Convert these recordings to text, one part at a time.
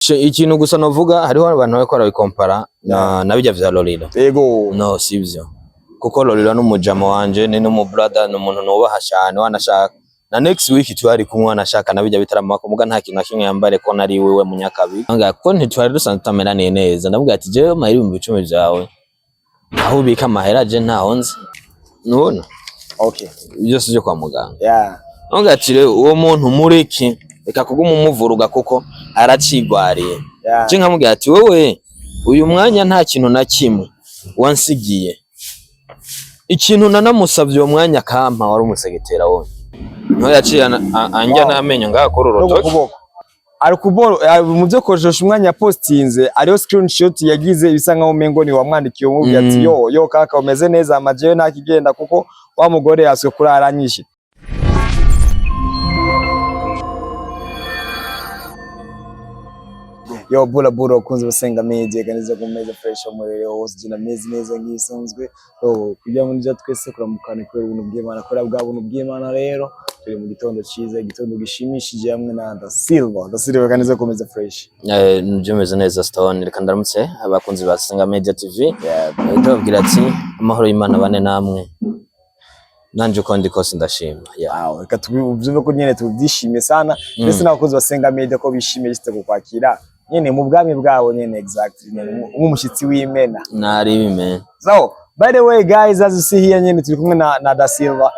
Ikintu gusa novuga hariho abantu bariko barabikompara na bijya vya Lolilo. Yego. No sivyo. Kuko Lolilo n'umujamo wanje ni no mu brother n'umuntu nubaha cyane wanashaka. Na next week twari kumwe anashaka na bijya bitarama kumuga nta kintu nakimwe yambare ko nari wewe munyakabi. Anga ko ntitwari dusanzwe tamenaniye neza. Ndavuga ati jewe mahiri mu 10 byawe. Aho ubika mahera je ntaho nzi. Nubona? Okay. Byose byo kwa muganga. Yeah. Anga ati rero uwo muntu mureke reka kuguma umuvuruga kuko aracigwariye. Je nkamubwira ati wewe uyu mwanya nta kintu na kimwe wansigiye. Ikintu nanamusavye uwo mwanya kampa wari umusegetera wone. No yaciye anja namenyo ngakora urutoki. Ari kuboro mu byo kojesha umwanya postinze ariyo screenshot yagize bisa nkaho mengo ni wamwandikiye umubwira ati yo kaka umeze neza amajeyo ntakigenda kuko wa mugore yaswe kuraranyishe. Yo bura kunze basenga media ganiza kumeza fresh umurere hose jina mezi neza ngisanzwe kujya muri bya twese kuramukana kwera ubuntu bw'Imana kora bwa buntu bw'Imana rero turi mu gitondo ciza gitondo gishimishije hamwe na Da Silva ganiza kumeza fresh nje meze neza Stone reka ndaramutse abakunzi basenga media TV ndabwira ati amahoro y'Imana bane namwe nanje uko ndi kose ndashima reka tubyumve ko nyene tubyishimiye sana ndetse n'abakunzi basenga media ko bishimiye gite kukwakira nyene mu bwami bwabo nyene exactly nk'umushitsi w'Imena nari bimena. So by the way guys, as you see here nyene turi kumwe na Da Silva.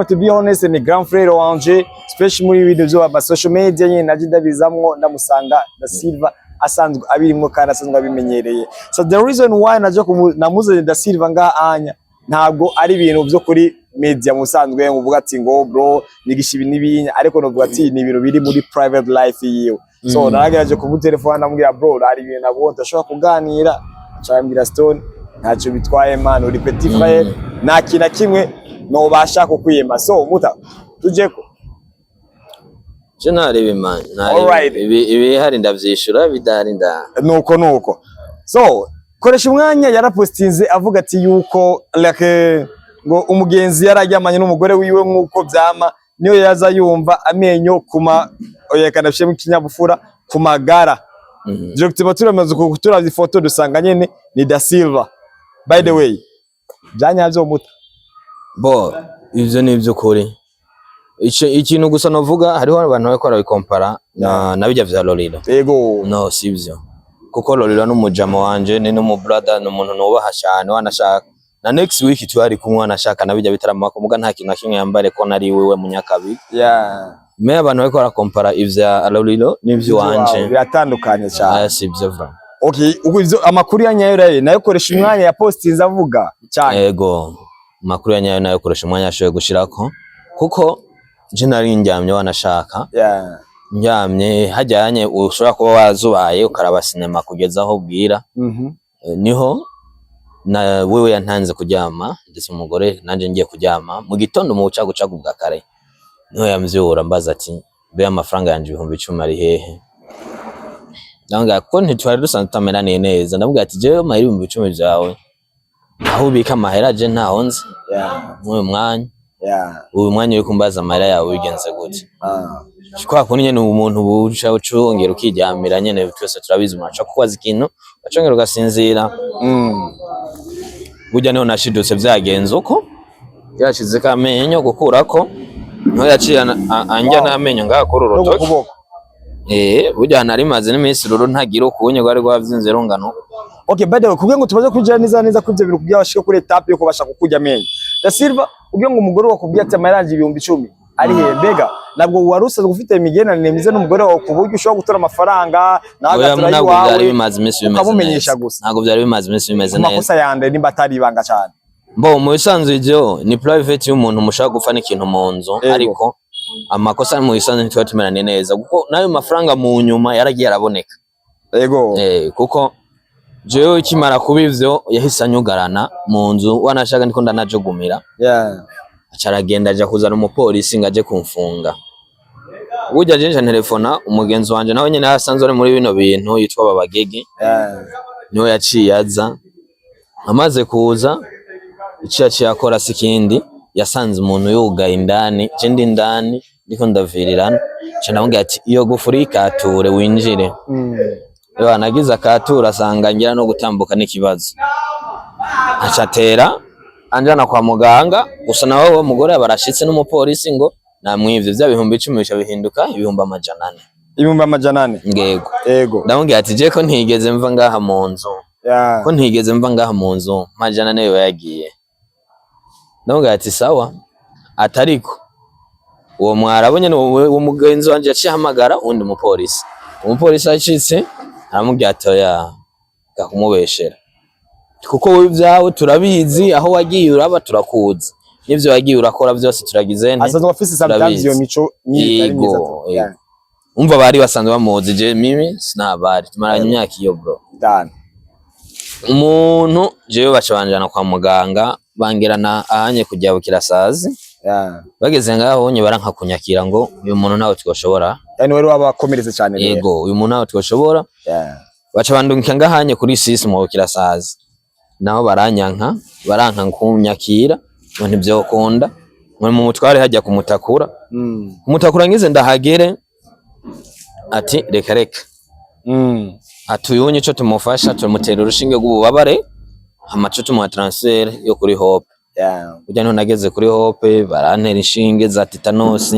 To be honest ni grand frère wanje especially muri video zo aba social media nyene najidabizamwo ndamusanga Da Silva asanzwe abirimo kandi asanzwe abimenyereye. So the reason why namuze Da Silva anya ntabwo ari ibintu byo kuri media musanzwe uvuga ati ngo bro nigisha ibi nibinya ariko novuga ati ni ibintu biri muri private life yiwe. So narageraje kumutelefona namubwira bro ari ibintu nabo ndashobora kuganira cyambira Stone ntacyo bitwaye man uri petit frère nta kintu kimwe no bashaka kukwiyema. So muta tujeko je narebe man ibi hari ndavyishura bidari nda nuko so koresha umwanya yarapostinze avuga ati yuko like ngo umugenzi yarajyamanye n'umugore wiwe nkuko byama niyo yaza yumva amenyo kuma oyekanafye mu kinyabufura kumagara. Directement turamaze kutura ifoto dusanga nyene ni Da Silva. By the way byanyavyo muta bo ivyo nivyo kuri ikintu gusa novuga hariho abantu bariko barabikompara na bijya vya Lolilo. Yego. No sivyo. Kuko Lolilo n'umujamo wanje ni no mu brother n'umuntu nubaha cyane wanashaka. Na next week twari kumwe anashaka na bijya bitarama kumuga nta kintu nakimwe yambare ko nari wewe munyakabi. Me abantu bariko barakompara ivya Lolilo n'ivyo wanje biratandukanye cyane. Sivyo vra. Okay, uko ivyo amakuru ya nyayo rero nayo koresha umwanya ya postinze avuga cyane. Yego. Amakuru ya nyayo nayo koresha umwanya ashoye gushirako kuko je nari njyamye wanashaka. Njyamye hajyanye ushobora kuba wazubaye ukaraba sinema kugeza aho bwira. Niho na wewe yantanze kuryama ndetse umugore nanje ngiye kuryama mu gitondo mu bucagucagu bwa kare niho yamvyura mbaza ati be amafaranga yanje 10,000 ari hehe. Ndanga ko ntitwari dusanzwe tamenaniye neza ndavuga ati jewe mahiri mu 10 byawe aho ubika mahera je ntaho nzi uyu mwanya uyu mwanya uri kumbaza mahera yawe bigenze gute. Kwa kunye nyene umuntu buca ucongera ukijyamira nyene twese turabizi umaca kubaza ikintu bacongera ugasinzira. Burya niho nashidutse byagenze uko yashize kamenyo gukurako no yaciye anja namenyo ngakora urutoki. Burya nari maze n'iminsi rero ntagira ukunye gwari gwavyinze rungano. Okay, by the way kubwe ngo tubaze kujya neza kuvyo bintu kugira bashike kuri etape yo kubasha kukujya amenyo. Da Silva ubwe ngo umugore wakubwiye ati amaranje 10,000 ari he mbega nabwo warusaze gufite imigenanire mize n'umugore wawe kuburyo ushobora gutora amafaranga nagatura yiwawe byari bimaze iminsi ukamumenyesha gusa ntago byari bimaze iminsi bimeze neza. Amakosa yande nimba atari ibanga cyane bo mu bisanzwe ivyo ni private y'umuntu mushaka gupfa n'ikintu mu nzu ariko amakosa mu bisanzwe ntitwa tumerane neza kuko nayo mafaranga mu nyuma yaragiye araboneka. Yego kuko jewe ikimara kubivyo yahise anyugarana mu nzu wanashaka ndiko ndanajogumira acaragenda aja kuzana umupolisi ngaje kumfunga. Burya jenje telefona umugenzi wanje nawe nyene hasanzwe ari muri bino bintu yitwa Babagege niho yaciye aza amaze kuza iciye akora sikindi yasanze umuntu yugaye indani je ndi indani ndiko ndavirirana nca ndamubwira ati iyo gufuri ikature winjire. Yo nagize akatura asanga ngira no gutambuka n'ikibazo acatera anjana kwa muganga gusa nawe uwo mugore barashitse n'umupolisi ngo namwivye vya bihumbi 10 bisha bihinduka ibihumbi 400. Ibihumbi 400 ngego yego ndamubwira ati je ko ntigeze mva ngaha mu nzu ko ntigeze mva ngaha mu nzu 400 yo yagiye. Ndamubwira ati sawa atariko uwo mwarabonye uwo mugenzi wanje yaciye hamagara undi mupolisi. Umupolisi acitse aramubwira ati oya gakumubeshera kuko wowe vyawe turabizi aho wagiye uraba turakuzi n'ivyo wagiye urakora vyose turagize nte asanzwe afise sometimes iyo mico yego umva bari basanzwe bamuzi je mimi sinabari tumaranye imyaka iyo bro umuntu jewe baca banjana kwa muganga bangerana ahanye kujya bukirasazi bageze ngaho onye baranka kunyakira ngo uyu muntu nawe twoshobora yani wari wabakomereze cyane rero yego uyu muntu nawe twoshobora baca bandungika ngahanye kuri sisi mu bukirasazi naho baranyanka baranka kunyakira ngo ntivyokunda ngo mu mutware hajya kumutakura kumutakura ngize ndahagere ati reka atuyunye ico tumufasha tumutera urushinge rw'ububabare amaco tumuha transfer yo kuri Hope kujya none nageze kuri Hope barantera inshinge za tetanos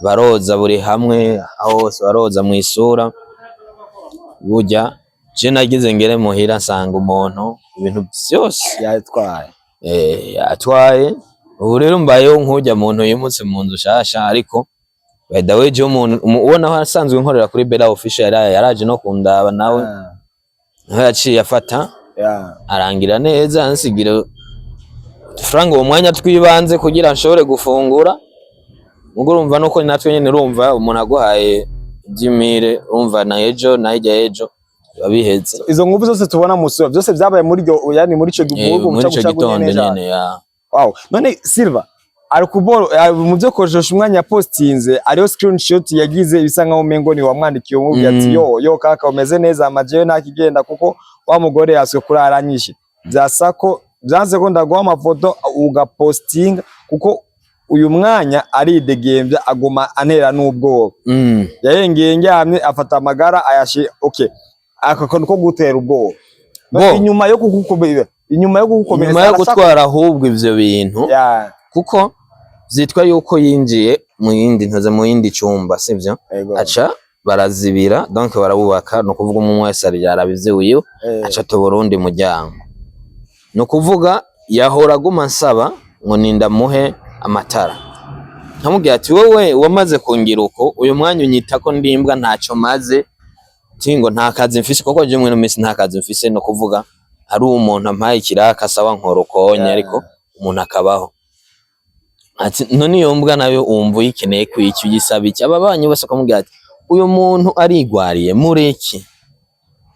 baroza buri hamwe hose baroza mu isura burya je nagize ngere muhira nsanga umuntu ibintu byose yatwaye ubu rero mbayeho nkujya muntu yimutse mu nzu shasha ariko by the way je umuntu ubona aho asanzwe nkorera kuri Bella Official yaraje no kundaba nawe naho yaciye afata arangira neza ansigira franga uwo mwanya twibanze kugira nshobore gufungura mugo urumva nuko natwe nyene urumva umuntu aguhaye byimire urumva na ejo na hirya ejo babiheze izo nguvu zose tubona muso byose byabaye muri ryo yani muri cyo gihugu muri cyo gitondo nyene ya wow none Silva arikuboro mu byo koresha umwanya postinze ariyo screenshot yagize ibisa nkaho mengo ni wamwandikiye umubwi ati yo kaka umeze neza amajeyo nakigenda kuko wa mugore yaswe kuraranyishe byasako byanze ko ndaguha amafoto ugapostinga kuko uyu mwanya ari degembya aguma antera n'ubwoba yayengeye ngyamye afata amagara ayashi okay akakon ko gutera ubwoba inyuma yo kugukomera inyuma yo gutwara ahubwo ivyo bintu kuko zitwa yuko yinjiye mu yindi ntoze mu yindi cyumba sivyo aca barazibira donc barabubaka no kuvuga umwe wese ari yarabize wiyo aca to Burundi mujyango no kuvuga yahora guma nsaba ngo ninda muhe amatara nkamubwira ati wowe wamaze kungira uko uyu mwanya unyita ko ndimbwa ntaco maze tingo nta kazi mfise koko je mwene misi nta kazi mfise no kuvuga ari umuntu ampaye kiraka sawa nkorokonye ariko umuntu akabaho ati none iyo mbwa nayo umva uyikeneye kwiki ugisaba iki ababanyi bose akamubwira ati uyu muntu arigwariye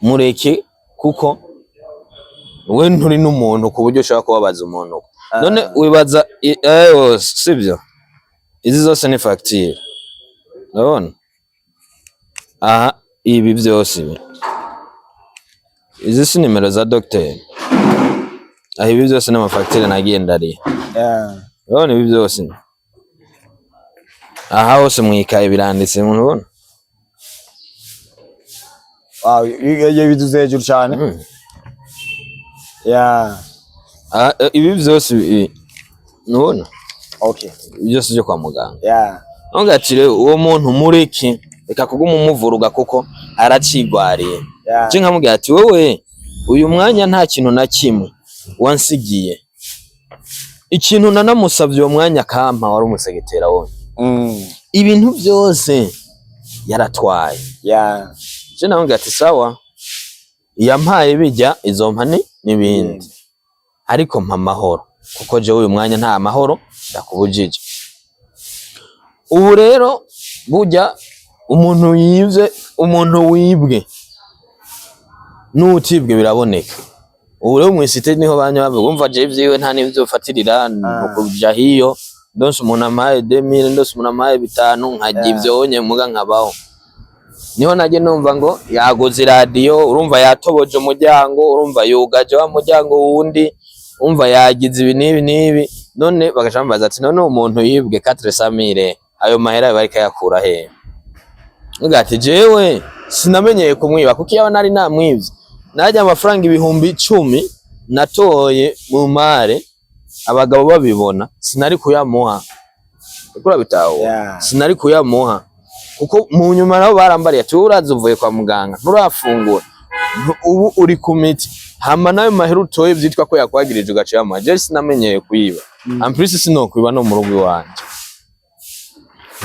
mureke kuko we nturi n'umuntu ku buryo ushaka kubabaza umuntu none wibaza sibyo izi zose ni facture urabona aha ibi byose izi si nimero za docteur aha ibi byose ni amafacture nagendariye urabona ibi byose aha hose mwikaye biranditse umuntu ubona iyo biduze hejuru cyane ibi byose nubona okay byose byo kwa muganga ntugatire uwo muntu mureke reka kuguma umuvuruga kuko aracigwariye je nkamubwira ati wowe uyu mwanya nta kintu na kimwe wansigiye ikintu nanamusavye uwo mwanya kampa wari umusegetera wone ibintu byose yaratwaye je namubwira ati sawa yampaye bijya izo mpani n'ibindi ariko mpa amahoro kuko je uyu mwanya nta mahoro ndakubujije ubu rero burya umuntu wibwe n'utibwe biraboneka ubu rero mwisite niho banya bumva je ivyiwe nta nivyo fatirira kuja hiyo ndonse umuntu amaye 2000 ndonse umuntu amaye 5 nkaje ivyonye muga nkabaho niho naje numva ngo yaguze radio urumva yatoboje umuryango urumva yugaje wa muryango wundi umva yagize ibi nibi none bagashamba ati none umuntu yibwe 400,000 ayo mahera bari kayakura he? Nuga ati jewe sinamenyeye kumwiba kuko iyo nari namwivye najya amafaranga 10,000 natoye mu mare abagabo babibona sinari kuyamuha ukura bitaho sinari kuyamuha kuko mu nyuma nabo barambariye ati uraza uvuye kwa muganga nturafungura ubu uri ku miti hama nayo mahera utoye vyitwa ko yakwagirije ugaca yamuha je sinamenyeye kuyiba amplisi sinokwiba no mu rugo wanje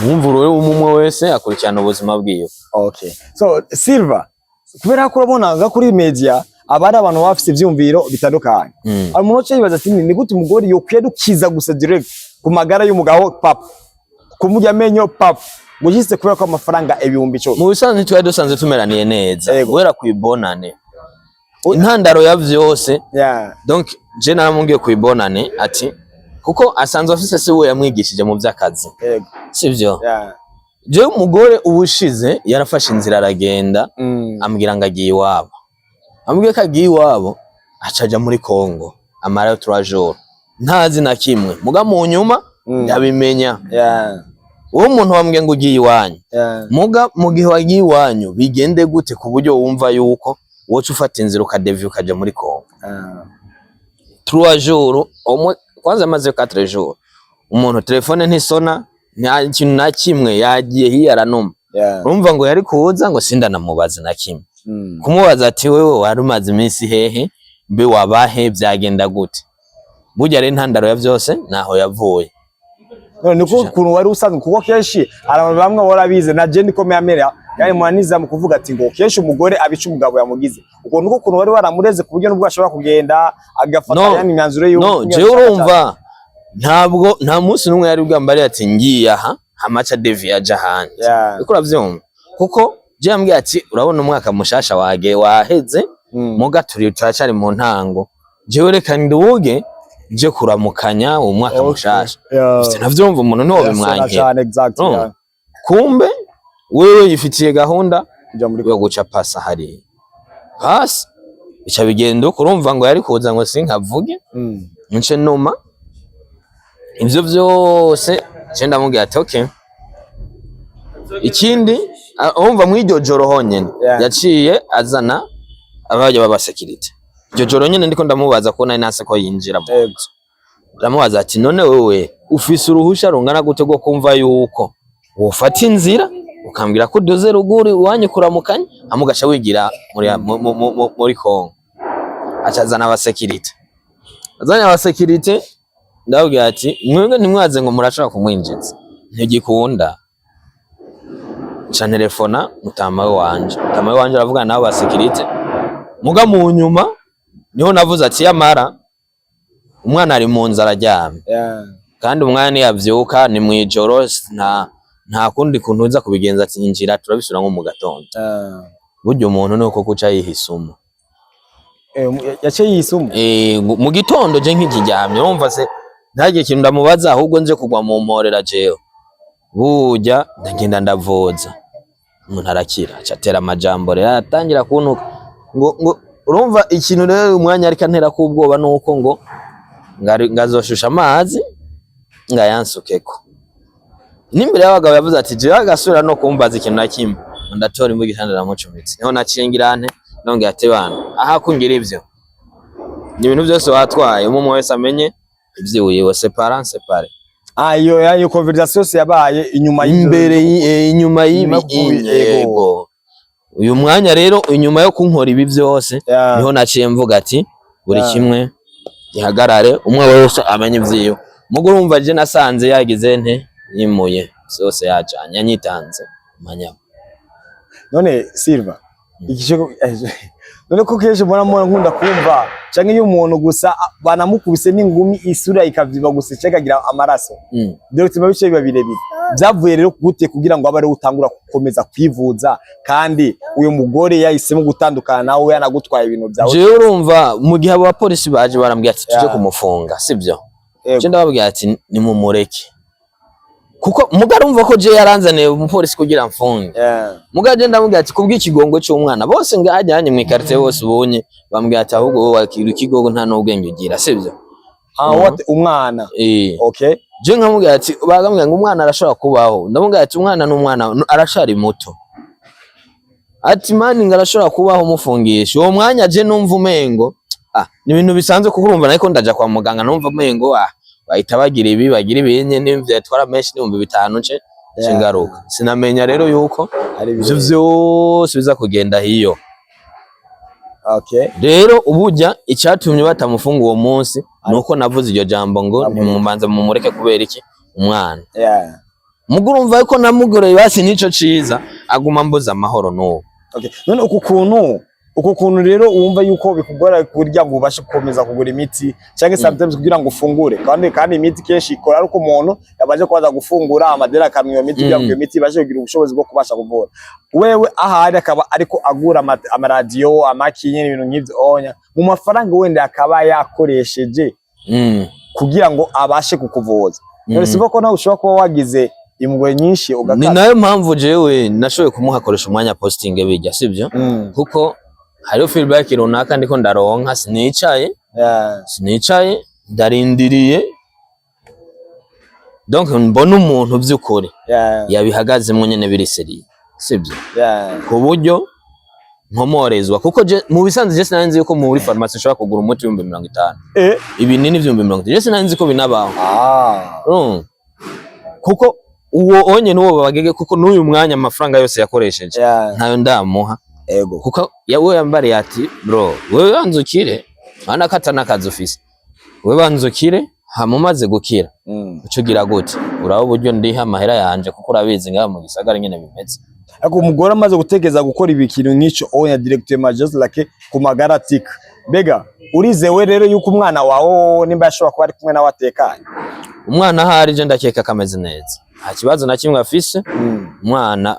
mwumvuro umwe wese akurikirana ubuzima bwiwe. Okay, so Silva kubera ko urabona kuri media abari abantu bafise ivyumviro bitandukanye umuntu cyo yibaza ati ni gute umugore yo kwedukiza gusa direct ku magara y'umugabo papa kumujya menyo papa mugise kubera ko amafaranga 10,000 mu bisanzwe twari dusanzwe tumeraniye neza guhera kwibonane intandaro ya vyose donc je naramubwiye kwibonane ati kuko asanzwe afise se we yamwigishije mu vy'akazi sivyo je umugore ubushize yarafashe inzira aragenda ambwira ngo agiye iwabo ambwiye ko agiye iwabo acaja muri Kongo amara 3 jours ntazi na kimwe muga mu nyuma yabimenya uwo muntu wambwiye ngo ugiye iwanyu muga mu gihe wagiye iwanyu bigende gute ku buryo wumva yuko wocu ufata inzira ukadevya ukaja muri Kongo 3 jours omwe kwanza maze 4 jours umuntu telefone ntisona nta kintu na kimwe yagiye hiyaranuma urumva ngo yari kuza ngo sinda namubaza na kimwe kumubaza ati wewe wari umaze iminsi hehe mbe wabahe byagenda gute burya rero intandaro ya byose naho yavuye none ko kuntu wari usanzwe kuko kenshi abantu bamwe warabize na je niko meamera yani mwaniza mu kuvuga ati ngo kenshi umugore abica umugabo yamugize uko nuko kuntu wari waramureze ku buryo nubwo ashobora kugenda agafata yani imyanzuro y'uko no je urumva ntabwo nta munsi numwe yari bwambari ati ngiye aha hamacha devi aja handi uko uravyumva kuko je yambwiye ati urabona umwaka mushasha waheze muga turi turacari mu ntango jewe reka nduge je kuramukanya umwaka mushasha ufite navyumva umuntu niwo bimwanke kumbe wewe yifitiye gahunda yo guca pasa hari hasi bica bigenda uko urumva ngo yari kuza ngo sinkavuge nce numa ivyo vyose cenda mubwira ati okay ikindi urumva mw'iryo joro honyene yaciye azana abaje baba security iryo joro nyene ndiko ndamubaza ko nari nase ko yinjira mu nzu ndamubaza ati none wewe ufise uruhusha rungana gute rwo kumva yuko wofata inzira ukambwira ko doze ruguri wanyu kuramukanya amugasha wigira muri Kongo acazana aba security azanya aba security ndabwira ati mwebwe ntimwaze ngo murashaka kumwinjiza ntigikunda cha telefona mutama wanje aravuga nawe ba security muga mu nyuma niho navuze ati yamara umwana ari mu nzara aryamye kandi umwana yavyuka ni mwijoro nta kundi kuntu uza kubigenza ati injira turabisura nko mu gatondo buryo umuntu nuko kuca yihisuma yace yisuma mu gitondo je nkijiryamye urumva se ntagiye kintu ndamubaza ahubwo nje kugwa mu mporera jewe burya ndagenda ndavoza umuntu arakira acatera amajambo rero atangira kuntuka ngo urumva ikintu rero umwanya ariko antera kubwoba nuko ngo ngazoshusha amazi ngayansukeko nimbere y'abagabo yavuze ati je agasura no kumbaza ikintu na kimwe ndatora imbuga itandara mu cumitsi niho nacingirane nonge atebana aha kungira ivyo ni ibintu byose watwaye umwe wese amenye ivyo wiwe separe iyo conversation yabaye inyuma inyuma yego uyu mwanya rero inyuma yo kunkora ibi byose niho naciye mvuga ati buri kimwe gihagarare umwe wese amenye ivyo mugo urumva je nasanze yagize nte yimuye byose yajanye yanyitanze manya none Silva ikishoko none ko keshe mbona nkunda kumva canke iyo umuntu gusa banamukubise n'ingumi isura ikavyiba gusa cekagira amaraso direct mabice biba birebire byavuye rero gute kugira ngo abare utangura gukomeza kwivuza kandi uyu mugore yahisemo gutandukana nawe yanagutwaye ibintu byawe je urumva mu gihe aba polisi baje barambwiye ati tuje kumufunga sivyo je ndababwiye ati ni mumureke kuko mugarumva ko je yaranzaniye umupolisi kugira mfunge mugaje ndamubwira ati kubw'ikigongo cy'umwana bose ngajyanye mu quartier bose ubonye bambwira ati ahubwo wowe wakira ikigongo nta n'ubwenge ugira sivyo what umwana okay je nkamubwira ati bagambwira ngo umwana arashobora kubaho, ndamubwira ati umwana n'umwana arashari muto, ati mani ngarashobora kubaho mufungisha. Uwo mwanya je numva umengo ni ibintu bisanzwe kuko urumva ariko ndaja kwa muganga numva umengo bahita bagira ibi bagira ibinye n'imvye yatwara menshi n'ibihumbi 5 ce ngaruka. Sinamenya rero yuko ivyo vyose biza kugenda hiyo. Okay. Rero ubujya icyatumye batamufunga uwo munsi nuko navuze iryo jambo ngo ntimumanze mumureke kubera iki umwana. Mugurumva ko namugoreye basi nico ciza aguma mbuza amahoro n'uwo. Okay. None uku kuntu rero wumva yuko bikugora kurya ngo ubashe gukomeza kugura imiti cyangwa sometimes kugira ngo ufungure kandi imiti kenshi ikora ari uko umuntu yabaje kwaza gufungura amadera akamwiyo miti kugira ngo iyo miti ibashe kugira ubushobozi bwo kubasha kuvura. Wewe ahari akaba ariko agura amaradiyo amakinye n'ibintu nk'ivyo onya mu mafaranga wenda akaba yakoresheje kugira ngo abashe kukuvuza. None sibo ko nawe ushobora kuba wagize imwe nyinshi ugakata. Ni nayo mpamvu jewe nashoboye kumuhakoresha umwanya posting bijya sibyo kuko hariho feedback runaka ndiko ndaronka sinicaye ndarindiriye donc mbona umuntu by'ukuri yabihagazemo nyene biri seriye sibyo ku buryo nkomorezwa kuko mu bisanzwe je sinanzi yuko muri pharmacy ushobora kugura umuti 50 ibinini 50 je sinanzi ko binabaho kuko uwo onye nuwo babagege kuko n'uyu mwanya amafaranga yose yakoresheje ntayo ndamuha kuko yawe yambare ati bro wewe banzukire ana katana kazi office wewe banzukire hamumaze gukira ucugira gute uraho buryo ndiha amahera yanje kuko urabizi ngaho mu gisagara nyene bimeze. Ako umugore amaze gutegeza gukora ibikintu nk'ico onya directement just like ku magara tika bega urizewe rero yuko umwana wawo nimba yashobora kuba ari kumwe nawe atekanye. Umwana hari je ndakeka kameze neza nta kibazo na kimwe afise. Umwana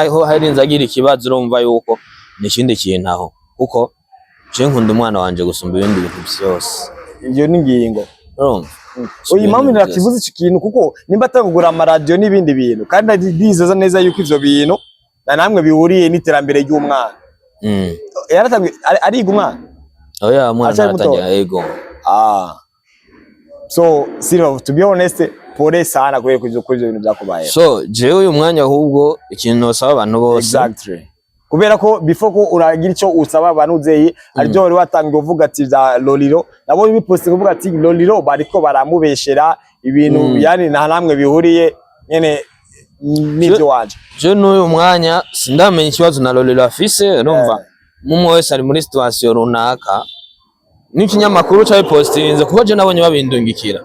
ho harinze agira ikibazo urumva yuko n'ikindi kintu aho kuko je nkunda umwana wanje gusumba ibindi bintu byose. Iyo ni ngingo urumva oyi mama nirakivuze iki kintu kuko nimba atagura amaradiyo n'ibindi bintu kandi ndizeza neza yuko ivyo bintu na namwe bihuriye n'iterambere ry'umwana. Yaratangiye ariga umwana oya umwana aratangiye yego. So Silva to be honest pole sana kubera ko ivyo bintu byakubaye. So jewe uyu mwanya ahubwo ikintu nosaba abantu bose exactly kubera ko before ko uragira ico usaba abantu uzeyi aryo wari watangiye uvuga ati za Lolilo nabo biposte kuvuga ati Lolilo bariko baramubeshera ibintu yani nta namwe bihuriye nyene n'ivyo wanje. Je n'uyu mwanya sindamenye ikibazo na Lolilo afise urumva mumwe wese ari muri situation runaka n'ikinyamakuru cya postinze kuko je nabonye babindungikira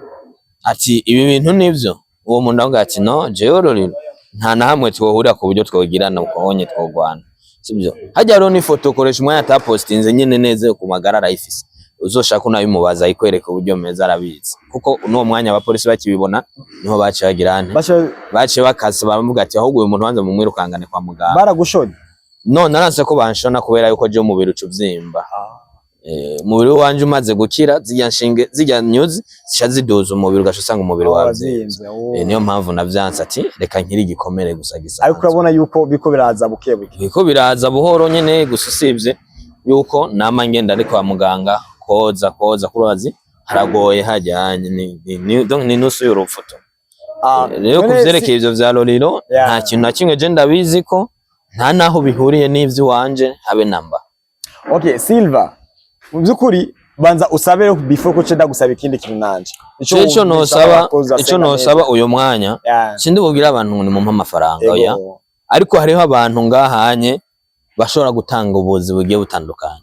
ati ibi bintu nivyo uwo muntu avuga ati no jewe Lolilo nta na hamwe twohurira ku buryo twogirana ukabonye twogwana sibyo. Hajya rero ni foto koresha umwanya ta postinze nyene neza ku magara arayifise uzoshaka unabimubaza ikwereka uburyo meza arabizi kuko uno mwanya abapolisi bakibibona niho baciye bagirane baciye bakase baramuvuga ati ahubwo uyu muntu wanze mu mwirukangane kwa muganga baragushonye. No naranse ko banshona kubera yuko je umubiri ucuvyimba umubiri wanje umaze gukira zijya news ziduza umubiri ugashusanga umubiri wavyimbye. Niyo mpamvu navyanse ati reka nkiri gikomere gusa gisa ariko urabona yuko biko biraza bukebuke biko biraza buhoro nyene gusa usibye yuko nama ngenda ari kwa muganga koza kurazi haragoye hajyanye ni nusu y'urupfuto. Rero kuvyerekeye ivyo vya Lolilo nta kintu na kimwe je ndabizi ko nta naho bihuriye n'ivyo wanje habe namba. Okay Silva mu byukuri banza usabe before ko cenda gusaba ikindi kintu nanje ico nosaba uyo mwanya sindi bubwira abantu ngo ni mu amafaranga oya ariko hariho abantu ngahanye bashobora gutanga ubuzi bugiye butandukanye.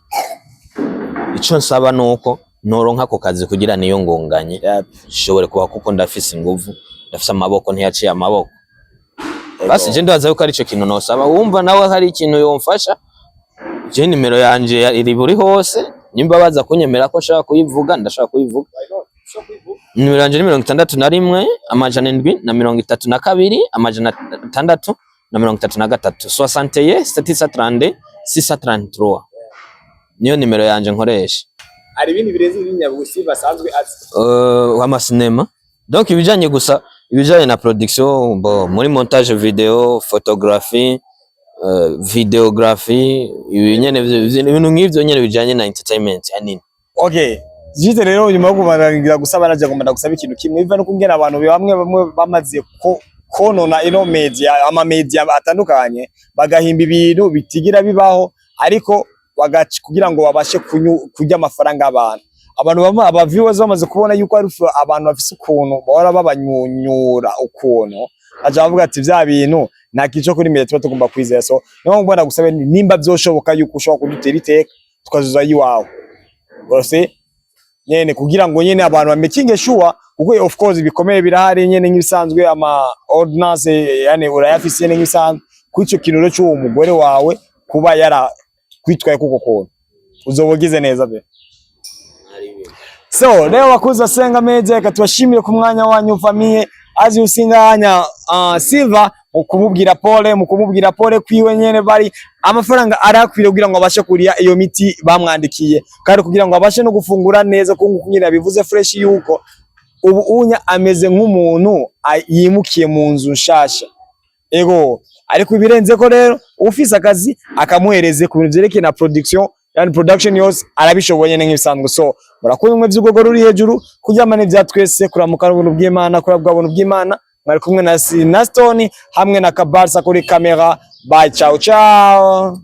Ico nsaba nuko noronka ko kazi kugira niyo ngonganye shobore kuba kuko ndafise inguvu ndafise amaboko ntiyaciye amaboko basi je ndaza yuko ari ico kintu nosaba wumva nawe hari ikintu yomfasha je nimero yanje iri buri hose nimba baza kunyemera ko shaka kuyivuga ndashaka kuyivuga. Nimero yanje ni 61 amajana 732 amajana 633 61 732 633 niyo nimero yanje nkoresha. Ari ibindi birenze ibinyabusi basanzwe wama cinema donc ibijanye na production muri montage video photographie videography ibintu nk'ivyo nyene bijanye na entertainment yani. Okay Jite rero nyuma yo kubarangira gusaba naje ngomba gusaba ikintu kimwe biva no kungena abantu bamwe bamaze konona ino media ama media atandukanye bagahimba ibintu bitigira bibaho ariko kugira ngo babashe kujya amafaranga abantu aba viewers bamaze kubona yuko ari abantu bafise ukuntu bahora babanyunyura ukuntu aje bavuga ati vya bintu nta kico kuri media tuba tugomba kwizera so niho mbona gusaba nimba byoshoboka yuko ushobora kudutera iteka tukazuza yiwawe bose nyene kugira ngo nyene abantu bamekinge sure kuko of course bikomeye birahari nyene nk'ibisanzwe ama ordinance yani urayafise nyene nk'ibisanzwe kwico kintu cyo umugore wawe kuba yara kwitwaye kuko kontu uzobogize neza be. So leo wakuza Senga Media katubashimire ku mwanya wanyu famiye azi usinganya Silva mukumubwira pole kwiwe nyene bari amafaranga arakwire kugira ngo abashe kuriya iyo miti bamwandikiye kandi kugira ngo abashe no gufungura neza kunyina bivuze fresh yuko ubu unya ameze nk'umuntu yimukiye mu nzu nshasha ego ariko ibirenze ko rero ufise akazi akamuhereze ku bintu byerekeye na production yose arabishoboye nk'ibisanzwe so murakumwe by'ubwo ruri hejuru kuryamana ibya twese kuramuka ubuntu bw'Imana kurabwa ubuntu bw'Imana mwari kumwe na Stone hamwe na Kabarsa kuri kamera bye ciao ciao.